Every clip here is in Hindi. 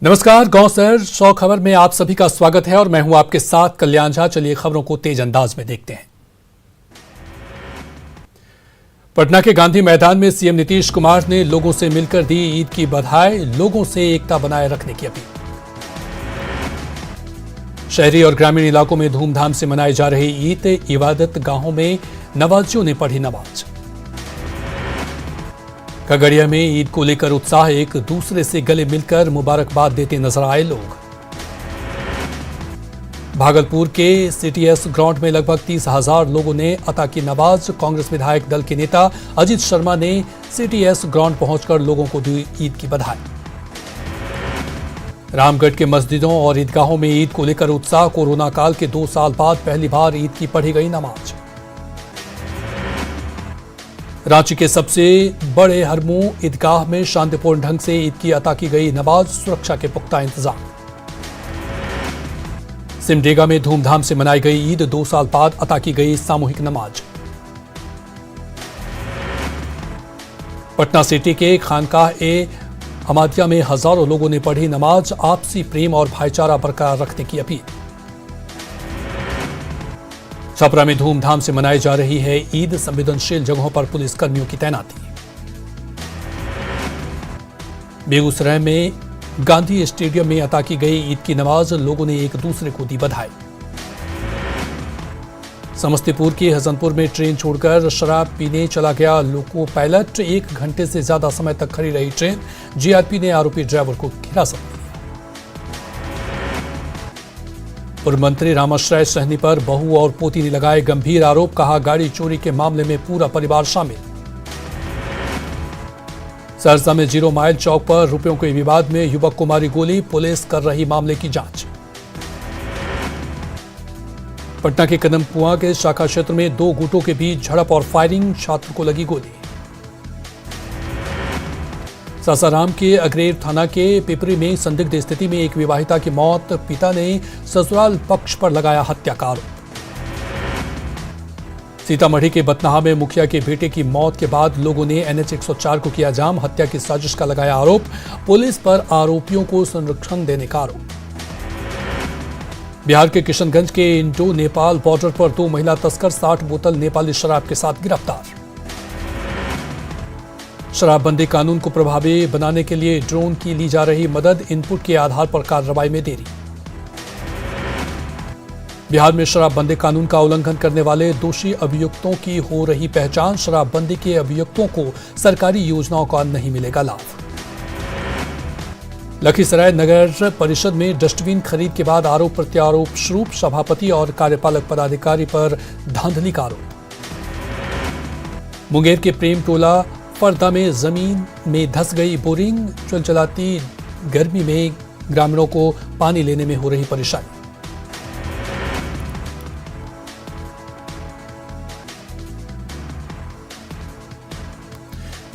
नमस्कार, गांव शहर 100 खबर में आप सभी का स्वागत है और मैं हूं आपके साथ कल्याण झा। चलिए खबरों को तेज अंदाज में देखते हैं। पटना के गांधी मैदान में सीएम नीतीश कुमार ने लोगों से मिलकर दी ईद की बधाई, लोगों से एकता बनाए रखने की अपील। शहरी और ग्रामीण इलाकों में धूमधाम से मनाई जा रही ईद, इबादत गाहों में नमाजियों ने पढ़ी नमाज। खगड़िया में ईद को लेकर उत्साह, एक दूसरे से गले मिलकर मुबारकबाद देते नजर आए लोग। भागलपुर के सीटीएस ग्राउंड में लगभग 30,000 लोगों ने अता की नमाज। कांग्रेस विधायक दल के नेता अजित शर्मा ने सीटीएस ग्राउंड पहुंचकर लोगों को दी ईद की बधाई। रामगढ़ के मस्जिदों और ईदगाहों में ईद को लेकर उत्साह, कोरोना काल के 2 साल बाद पहली बार ईद की पढ़ी गई नमाज। रांची के सबसे बड़े हरमू ईदगाह में शांतिपूर्ण ढंग से ईद की अता की गई नमाज, सुरक्षा के पुख्ता इंतजाम। सिमडेगा में धूमधाम से मनाई गई ईद, 2 साल बाद अता की गई सामूहिक नमाज। पटना सिटी के खानकाह ए अमादिया में हजारों लोगों ने पढ़ी नमाज, आपसी प्रेम और भाईचारा बरकरार रखने की अपील। छपरा में धूमधाम से मनाई जा रही है ईद, संवेदनशील जगहों पर पुलिस कर्मियों की तैनाती। बेगूसराय में गांधी स्टेडियम में अता की गई ईद की नमाज, लोगों ने एक दूसरे को दी बधाई। समस्तीपुर के हसनपुर में ट्रेन छोड़कर शराब पीने चला गया लोको पायलट, 1 घंटे से ज्यादा समय तक खड़ी रही ट्रेन। जीआरपी ने आरोपी ड्राइवर को हिरासत में लिया। पूर्व मंत्री रामाश्रय सहनी पर बहू और पोती ने लगाए गंभीर आरोप, कहा गाड़ी चोरी के मामले में पूरा परिवार शामिल। सहरसा में 0 माइल चौक पर रुपयों के विवाद में युवक को मारी गोली, पुलिस कर रही मामले की जांच। पटना के कदमकुआं के शाखा क्षेत्र में 2 गुटों के बीच झड़प और फायरिंग, छात्र को लगी गोली। सासाराम के अग्रेर थाना के पिपरी में संदिग्ध स्थिति में एक विवाहिता की मौत, पिता ने ससुराल पक्ष पर लगाया हत्या का आरोप। सीतामढ़ी के बथनाहा में मुखिया के बेटे की मौत के बाद लोगों ने NH 104 को किया जाम, हत्या की साजिश का लगाया आरोप, पुलिस पर आरोपियों को संरक्षण देने का आरोप। बिहार के किशनगंज के इंडो नेपाल बॉर्डर पर 2 महिला तस्कर 60 बोतल नेपाली शराब के साथ गिरफ्तार। शराबबंदी कानून को प्रभावी बनाने के लिए ड्रोन की ली जा रही मदद, इनपुट के आधार पर कार्रवाई में देरी। बिहार में शराबबंदी कानून का उल्लंघन करने वाले दोषी अभियुक्तों की हो रही पहचान, शराबबंदी के अभियुक्तों को सरकारी योजनाओं का नहीं मिलेगा लाभ। लखीसराय नगर परिषद में डस्टबिन खरीद के बाद आरोप प्रत्यारोप शुरू, सभापति और कार्यपालक पदाधिकारी पर धांधली का आरोप। मुंगेर के प्रेम टोला फरदा में जमीन में धंस गई बोरिंग, चलचलाती गर्मी में ग्रामीणों को पानी लेने में हो रही परेशानी।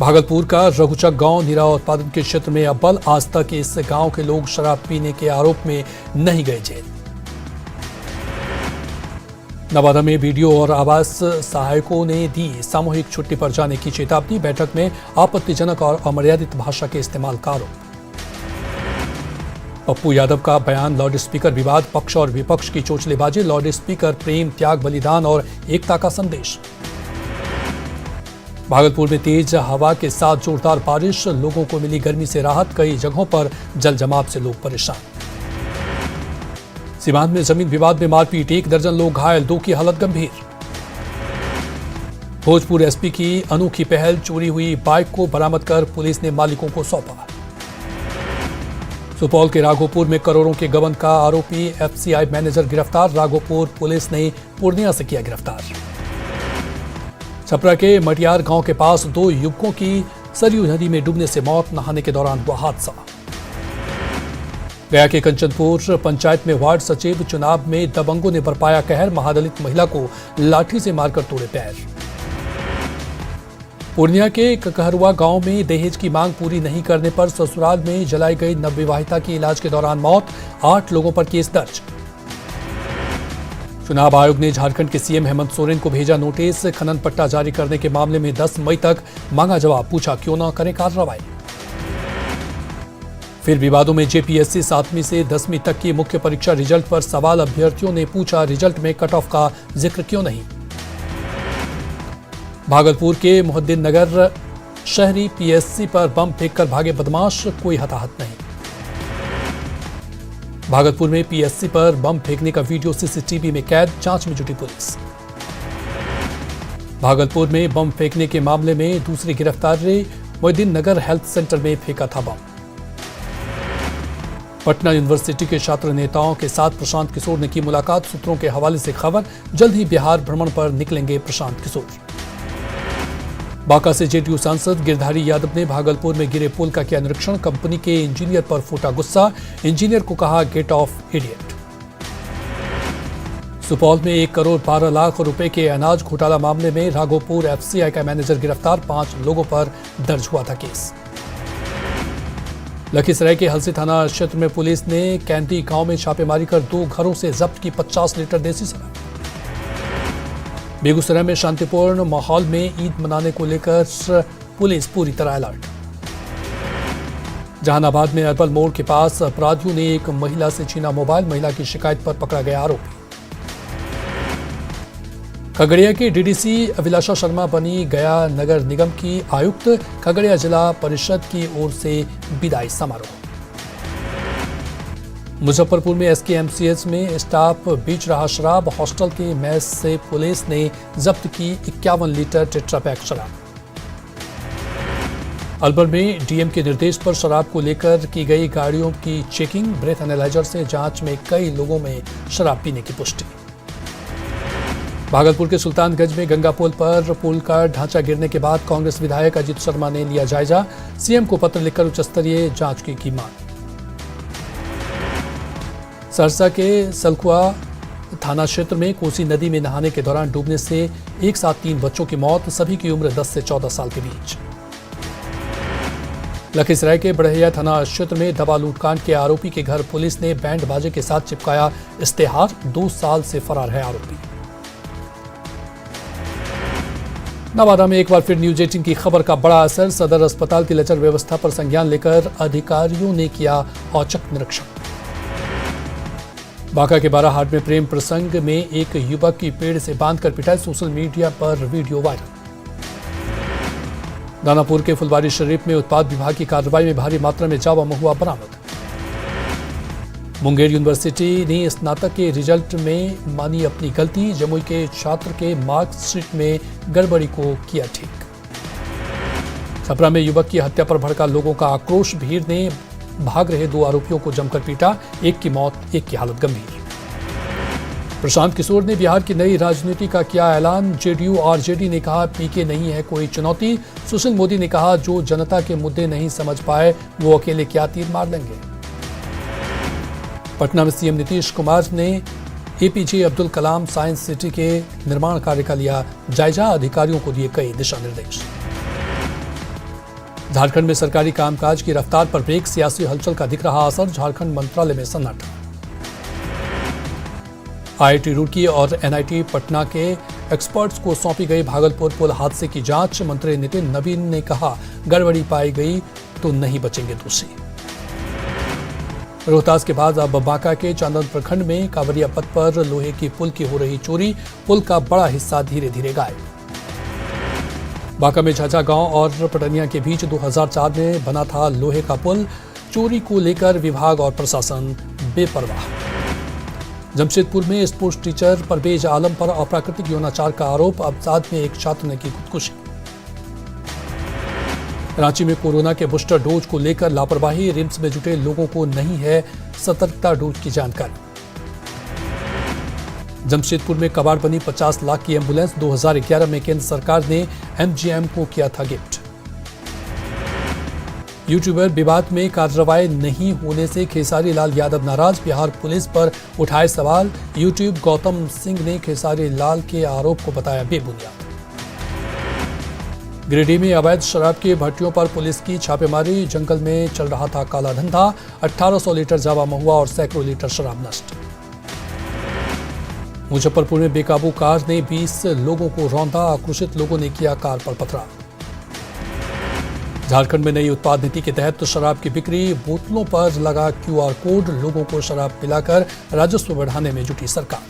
भागलपुर का रघुचक गांव नीरा उत्पादन के क्षेत्र में अव्वल, आज तक इस गांव के लोग शराब पीने के आरोप में नहीं गए जेल। नवादा में बीडीओ और आवास सहायकों ने दी सामूहिक छुट्टी पर जाने की चेतावनी, बैठक में आपत्तिजनक और अमर्यादित भाषा के इस्तेमाल का आरोप। पप्पू यादव का बयान लाउड स्पीकर विवाद, पक्ष और विपक्ष की चोचलेबाजी, लाउड स्पीकर प्रेम, त्याग, बलिदान और एकता का संदेश। भागलपुर में तेज हवा के साथ जोरदार बारिश, लोगों को मिली गर्मी से राहत, कई जगहों पर जल जमाव से लोग परेशान। सीमांत में जमीन विवाद में मारपीट, 1 दर्जन लोग घायल, 2 की हालत गंभीर। भोजपुर एसपी की अनोखी पहल, चोरी हुई बाइक को बरामद कर पुलिस ने मालिकों को सौंपा। सुपौल के राघोपुर में करोड़ों के गबन का आरोपी एफसीआई मैनेजर गिरफ्तार, राघोपुर पुलिस ने पूर्णिया से किया गिरफ्तार। छपरा के मटियार गांव के पास 2 युवकों की सरयू नदी में डूबने से मौत, नहाने के दौरान हुआ हादसा। गया के कंचनपुर पंचायत में वार्ड सचिव चुनाव में दबंगों ने बरपाया कहर, महादलित महिला को लाठी से मारकर तोड़े पैर। पूर्णिया के ककहरुआ गांव में दहेज की मांग पूरी नहीं करने पर ससुराल में जलाई गई नवविवाहिता की इलाज के दौरान मौत, 8 लोगों पर केस दर्ज। चुनाव आयोग ने झारखंड के सीएम हेमंत सोरेन को भेजा नोटिस, खनन पट्टा जारी करने के मामले में 10 मई तक मांगा जवाब, पूछा क्यों न करें कार्रवाई। फिर विवादों में जेपीएससी 7वीं से 10वीं तक की मुख्य परीक्षा रिजल्ट पर सवाल। अभ्यर्थियों ने पूछा, रिजल्ट में कट ऑफ का जिक्र क्यों नहीं। भागलपुर के मोहद्दीन नगर शहरी पीएससी पर बम फेंककर भागे बदमाश, कोई हताहत नहीं। भागलपुर में पीएससी पर बम फेंकने का वीडियो सीसीटीवी में कैद, जांच में जुटी पुलिस। भागलपुर में बम फेंकने के मामले में दूसरी गिरफ्तारी, मोहद्दीन नगर हेल्थ सेंटर में फेंका था बम। पटना यूनिवर्सिटी के छात्र नेताओं के साथ प्रशांत किशोर ने की मुलाकात। सूत्रों के हवाले से खबर, जल्द ही बिहार भ्रमण पर निकलेंगे प्रशांत किशोर। बांका से जेडीयू सांसद गिरधारी यादव ने भागलपुर में गिरे पुल का किया निरीक्षण। कंपनी के इंजीनियर पर फूटा गुस्सा, इंजीनियर को कहा गेट ऑफ इडियट। सुपौल में 1 करोड़ 12 लाख रुपए के अनाज घोटाला मामले में राघोपुर एफसीआई का मैनेजर गिरफ्तार, 5 लोगों पर दर्ज हुआ था केस। लखीसराय के हलसी थाना क्षेत्र में पुलिस ने कैंटी गांव में छापेमारी कर 2 घरों से जब्त की 50 लीटर देसी शराब। बेगूसराय में शांतिपूर्ण माहौल में ईद मनाने को लेकर पुलिस पूरी तरह अलर्ट। जहानाबाद में अरबल मोड़ के पास अपराधियों ने एक महिला से छीना मोबाइल, महिला की शिकायत पर पकड़ा गया आरोपी। खगड़िया की डीडीसी अभिलाषा शर्मा बनी गया नगर निगम की आयुक्त। खगड़िया जिला परिषद की ओर से विदाई समारोह। मुजफ्फरपुर में एसकेएमसीएच में स्टाफ बेच रहा शराब, हॉस्टल के मेस से पुलिस ने जब्त की 51 लीटर टेट्रापैक शराब। अलवर में डीएम के निर्देश पर शराब को लेकर की गई गाड़ियों की चेकिंग, ब्रेथ एनालाइजर से जांच में कई लोगों में शराब पीने की पुष्टि। भागलपुर के सुल्तानगंज में गंगा पुल पर पुल का ढांचा गिरने के बाद कांग्रेस विधायक अजीत शर्मा ने लिया जायजा। सीएम को पत्र लिखकर उच्च स्तरीय जांच की मांग। सहरसा के सलखुआ थाना क्षेत्र में कोसी नदी में नहाने के दौरान डूबने से एक साथ 3 बच्चों की मौत, सभी की उम्र 10 से 14 साल के बीच। लखीसराय के बड़हिया थाना क्षेत्र में दवा लूटकांड के आरोपी के घर पुलिस ने बैंड बाजे के साथ चिपकाया इश्तेहार, 2 साल से फरार है आरोपी। नवादा में एक बार फिर न्यूज 18 की खबर का बड़ा असर, सदर अस्पताल की लचर व्यवस्था पर संज्ञान लेकर अधिकारियों ने किया औचक निरीक्षण। बांका के बाराहाट में प्रेम प्रसंग में एक युवक की पेड़ से बांधकर पिटाई, सोशल मीडिया पर वीडियो वायरल। दानापुर के फुलवारी शरीफ में उत्पाद विभाग की कार्रवाई में भारी मात्रा में जावा महुआ बरामद। मुंगेर यूनिवर्सिटी ने स्नातक के रिजल्ट में मानी अपनी गलती, जमुई के छात्र के मार्कशीट में गड़बड़ी को किया ठीक। छपरा में युवक की हत्या पर भड़का लोगों का आक्रोश, भीड़ ने भाग रहे 2 आरोपियों को जमकर पीटा, एक की मौत, एक की हालत गंभीर। प्रशांत किशोर ने बिहार की नई राजनीति का किया ऐलान, जेडीयू और जेडी ने कहा पीके नहीं है कोई चुनौती। सुशील मोदी ने कहा जो जनता के मुद्दे नहीं समझ पाए वो अकेले क्या तीर मार लेंगे। पटना में सीएम नीतीश कुमार ने APJ Abdul Kalam science city के निर्माण कार्य का लिया जायजा, अधिकारियों को दिए कई दिशा निर्देश। झारखंड में सरकारी कामकाज की रफ्तार पर ब्रेक, सियासी हलचल का दिख रहा असर, झारखंड मंत्रालय में सन्नाटा। आईआईटी रुड़की और एनआईटी पटना के एक्सपर्ट्स को सौंपी गई भागलपुर पुल हादसे की जांच, मंत्री नितिन नवीन ने कहा गड़बड़ी पाई गई तो नहीं बचेंगे दोषी। रोहतास के बाद अब बांका के चांदन प्रखंड में कांवरिया पथ पर लोहे की पुल की हो रही चोरी, पुल का बड़ा हिस्सा धीरे धीरे गायब। बांका में झाझा गांव और पटनिया के बीच 2004 में बना था लोहे का पुल, चोरी को लेकर विभाग और प्रशासन बेपरवाह। जमशेदपुर में स्पोर्ट्स टीचर परवेज आलम पर अप्राकृतिक यौनाचार का आरोप, अवसाद में एक छात्र ने की खुदकुशी। रांची में कोरोना के बूस्टर डोज को लेकर लापरवाही, रिम्स में जुटे लोगों को नहीं है सतर्कता डोज की जानकारी। जमशेदपुर में कबाड़ बनी 50 लाख की एम्बुलेंस, 2011 में केंद्र सरकार ने एमजीएम को किया था गिफ्ट। यूट्यूबर विवाद में कार्रवाई नहीं होने से खेसारी लाल यादव नाराज, बिहार पुलिस पर उठाए सवाल, यूट्यूब गौतम सिंह ने खेसारी लाल के आरोप को बताया बेबुनियाद। गिरिडीह में अवैध शराब की भट्टियों पर पुलिस की छापेमारी, जंगल में चल रहा था काला धंधा, 1800 लीटर जावा महुआ और सैकड़ों लीटर शराब नष्ट। मुजफ्फरपुर में बेकाबू कार ने 20 लोगों को रौंदा, आक्रोशित लोगों ने किया कार पर पथराव। झारखंड में नई उत्पाद नीति के तहत शराब की बिक्री, बोतलों पर लगा QR कोड, लोगों को शराब पिलाकर राजस्व बढ़ाने में जुटी सरकार।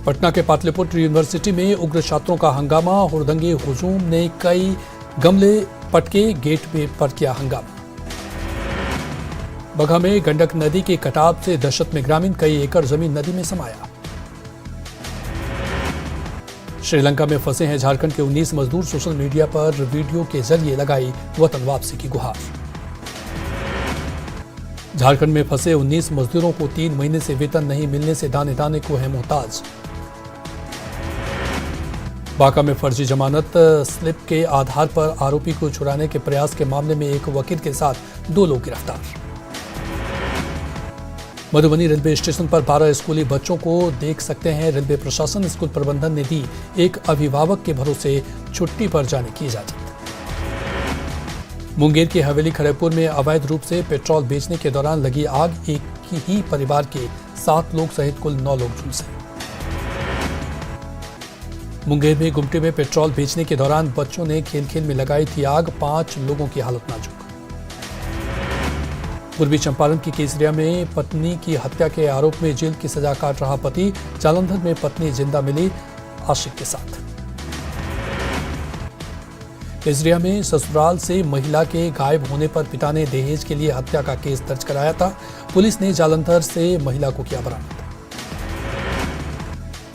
पटना के पाटलिपुत्र यूनिवर्सिटी में उग्र छात्रों का हंगामा, हुड़दंगी हुजूम ने कई गमले पटके, गेट पर किया हंगामा। बगहा में गंडक नदी के कटाव से दहशत में ग्रामीण, कई एकड़ जमीन नदी में समाया। श्रीलंका में फंसे हैं झारखंड के 19 मजदूर, सोशल मीडिया पर वीडियो के जरिए लगाई वतन वापसी की गुहार। झारखंड में फंसे 19 मजदूरों को 3 महीने से वेतन नहीं मिलने से दाने दाने को है मोहताज। बांका में फर्जी जमानत स्लिप के आधार पर आरोपी को छुड़ाने के प्रयास के मामले में एक वकील के साथ 2 लोग गिरफ्तार। मधुबनी रेलवे स्टेशन पर 12 स्कूली बच्चों को देख सकते हैं रेलवे प्रशासन, स्कूल प्रबंधन ने दी एक अभिभावक के भरोसे छुट्टी पर जाने की इजाजत। मुंगेर की हवेली खड़गपुर में अवैध रूप से पेट्रोल बेचने के दौरान लगी आग, एक ही परिवार के 7 लोग सहित कुल 9 लोग झुलसे। मुंगेर में गुमटी में पेट्रोल बेचने के दौरान बच्चों ने खेल खेल में लगाई थी आग, 5 लोगों की हालत नाजुक। पूर्वी चंपारण की केसरिया में पत्नी की हत्या के आरोप में जेल की सजा काट रहा पति, जालंधर में पत्नी जिंदा मिली आशिक के साथ। केसरिया में ससुराल से महिला के गायब होने पर पिता ने दहेज के लिए हत्या का केस दर्ज कराया था, पुलिस ने जालंधर से महिला को किया बरामद।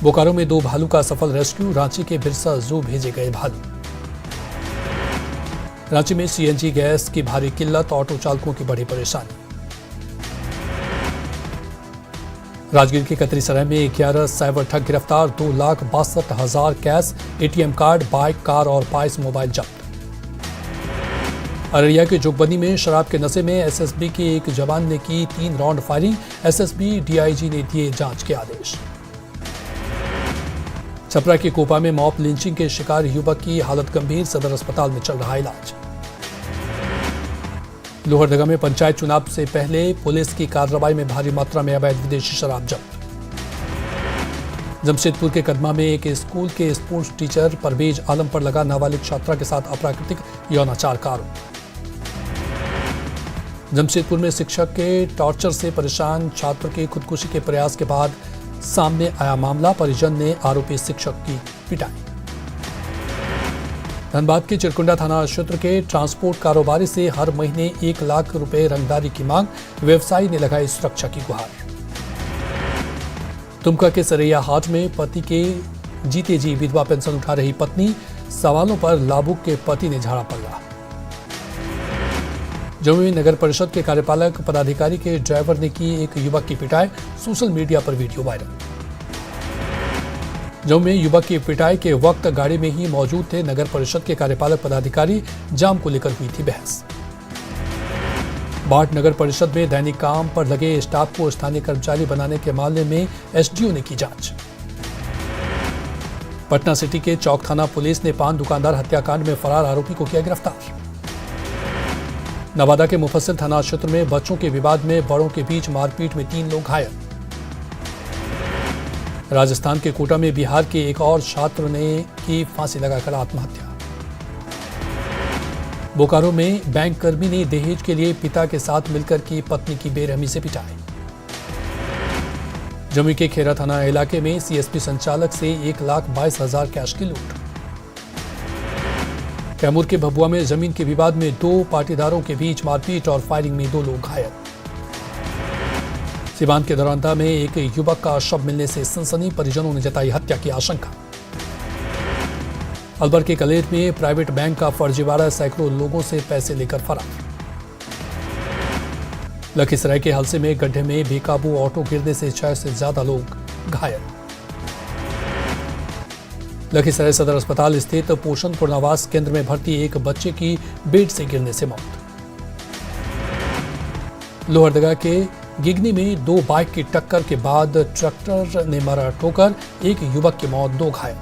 बोकारो में 2 भालू का सफल रेस्क्यू, रांची के बिरसा जू भेजे गए भालू। रांची में CNG गैस की भारी किल्लत, ऑटो चालकों की बड़ी परेशानी। राजगीर के कतरीसराय में 11 साइबर ठग गिरफ्तार, 2,62,000 cash, ATM card, bike, car और 22 मोबाइल जब्त। अररिया के जोगबनी में शराब के नशे में SSB के एक जवान ने की 3 राउंड फायरिंग, SSB DIG ने दिए जांच के आदेश। छपरा के कोपा में मॉब लिंचिंग के शिकार युवक की हालत गंभीर, सदर अस्पताल में चल रहा इलाज। लोहरदगा में पंचायत चुनाव से पहले पुलिस की कार्रवाई में भारी मात्रा में अवैध विदेशी शराब जब्त। जमशेदपुर के कदमा में एक स्कूल के स्पोर्ट्स टीचर परवेज आलम पर लगा नाबालिग छात्रा के साथ अप्राकृतिक यौनाचार का आरोप। जमशेदपुर में शिक्षक के टॉर्चर से परेशान छात्र के खुदकुशी के प्रयास के बाद सामने आया मामला, परिजन ने आरोपी शिक्षक की पिटाई। धनबाद के चिरकुंडा थाना क्षेत्र के ट्रांसपोर्ट कारोबारी से हर महीने 1 लाख रुपए रंगदारी की मांग, व्यवसायी ने लगाई सुरक्षा की गुहार। दुमका के सरैया हाट में पति के जीते जी विधवा पेंशन उठा रही पत्नी, सवालों पर लाभुक के पति ने झाड़ा पल्ला। जमुई नगर परिषद के कार्यपालक पदाधिकारी के ड्राइवर ने की एक युवक की पिटाई, सोशल मीडिया पर वीडियो वायरल। जमुई में युवक की पिटाई के वक्त गाड़ी में ही मौजूद थे नगर परिषद के कार्यपालक पदाधिकारी, जाम को लेकर हुई थी बहस। बाट नगर परिषद में दैनिक काम पर लगे स्टाफ को स्थानीय कर्मचारी बनाने के मामले में SDO ने की जांच। पटना सिटी के चौक थाना पुलिस ने पान दुकानदार हत्याकांड में फरार आरोपी को किया गिरफ्तार। नवादा के मुफस्सिल थाना क्षेत्र में बच्चों के विवाद में बड़ों के बीच मारपीट में 3 लोग घायल। राजस्थान के कोटा में बिहार के एक और छात्र ने की फांसी लगाकर आत्महत्या। बोकारो में बैंक कर्मी ने दहेज के लिए पिता के साथ मिलकर की पत्नी की बेरहमी से पिटाई। जमुई के खेरा थाना इलाके में CSP संचालक से 1,22,000 कैश की लूट। कैमूर के भभुआ में जमीन के विवाद में 2 पाटीदारों के बीच मारपीट और फायरिंग में 2 लोग घायल। सीवान के दरौंदा में एक युवक का शव मिलने से सनसनी, परिजनों ने जताई हत्या की आशंका। अलवर के कलेर में प्राइवेट बैंक का फर्जीवाड़ा, सैकड़ों लोगों से पैसे लेकर फरार। लखीसराय के हलसे में गड्ढे में बेकाबू ऑटो गिरने से 6 से ज्यादा लोग घायल। लखीसराय सदर अस्पताल स्थित पोषण पुनर्वास केंद्र में भर्ती एक बच्चे की बेड से गिरने से मौत। लोहरदगा के गिगनी में 2 बाइक की टक्कर के बाद ट्रैक्टर ने मारा ठोकर, एक युवक की मौत, 2 घायल।